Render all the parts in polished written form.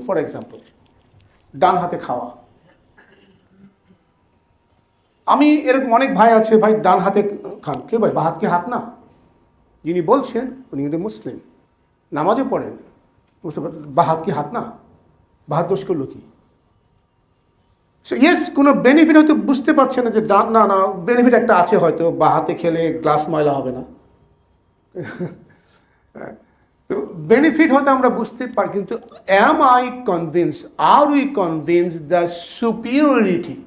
For example, ডান হাতে খাওয়া। আমি এরকম অনেক ভাই আছে, ভাই ডান হাতে খান। কে ভাই, বা হাত কি হাত না? যিনি বলছেন উনি কিন্তু মুসলিম, নামাজও পড়েন, বুঝতে পারছেন? বা হাত কি হাত না? বা হাত দোষ করলো কি? সো ইয়েস, কোনো বেনিফিট হয়তো বুঝতে পারছে না যে ডান, না না বেনিফিট একটা আছে হয়তো, বা হাতে খেলে গ্লাস ময়লা হবে না। তো বেনিফিট হয়তো আমরা বুঝতে পারি, কিন্তু am I convince, are we convince the superiority,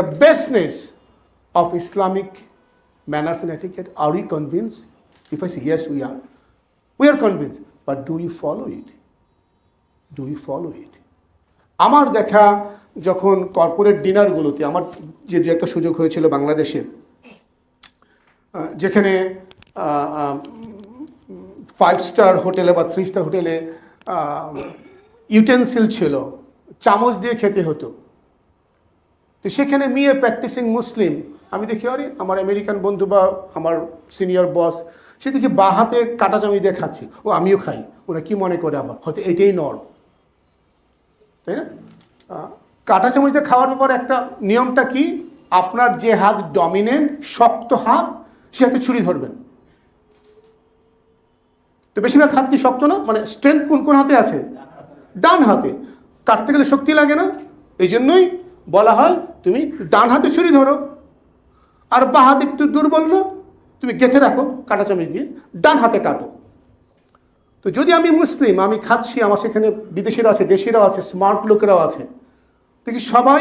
the bestness of Islamic manners and etiquette? Are we convinced? If I say yes, we are convinced. But do you follow it? Do you follow it? আমার দেখা যখন corporate ডিনারগুলোতে আমার যে দু একটা সুযোগ হয়েছিল বাংলাদেশে, যেখানে 5 স্টার হোটেলে বা 3 স্টার হোটেলে ইউটেন্সিল ছিল, চামচ দিয়ে খেতে হতো। তো সেখানে মেয়ে প্র্যাকটিসিং মুসলিম, আমি দেখি আরে আমার আমেরিকান বন্ধু বা আমার সিনিয়র বস, সে দেখি বা হাতে কাঁটা চামচ দিয়ে খাচ্ছে, ও আমিও খাই। ওরা কি মনে করে আবার, হয়তো এটাই নর্ম, তাই না? কাঁটা চামচ দিয়ে খাওয়ার ব্যাপারে একটা নিয়মটা কি, আপনার যে হাত ডমিনেন্ট শক্ত হাত, সে হাতে ছুরি ধরবেন। তো বেশিরভাগ হাত কি শক্ত না? মানে স্ট্রেংথ কোন কোন হাতে আছে? ডান হাতে। কাটতে গেলে শক্তি লাগে না? এই জন্যই বলা হয় তুমি ডান হাতে ছুরি ধরো। আর বা হাত একটু দুর্বল না, তুমি গেঁথে রাখো কাঁটা চামচ দিয়ে, ডান হাতে কাটো। তো যদি আমি মুসলিম, আমি খাচ্ছি, আমার সেখানে বিদেশিরাও আছে, দেশিরাও আছে, স্মার্ট লোকেরাও আছে, দেখি সবাই,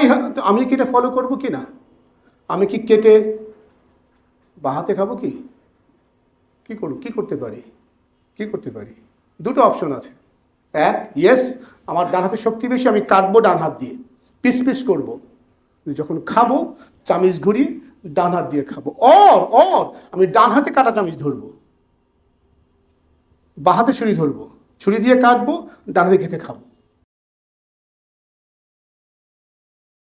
আমি কি এটা ফলো করবো কি না? আমি কি কেটে বা হাতে খাবো কি? কি করব? কি করতে পারি? কি করতে পারি? দুটো অপশন আছে। এক, ইয়েস আমার ডান হাতে শক্তি বেশি, আমি কাটবো ডান হাত দিয়ে, পিস পিস করবো, যখন খাবো চামিচ ঘুরিয়ে ডান হাত দিয়ে খাবো। অর আমি ডান হাতে কাটা চামিচ ধরবো, বা হাতে ছুরি ধরবো, ছুরি দিয়ে কাটবো, ডান হাতে খেতে খাবো।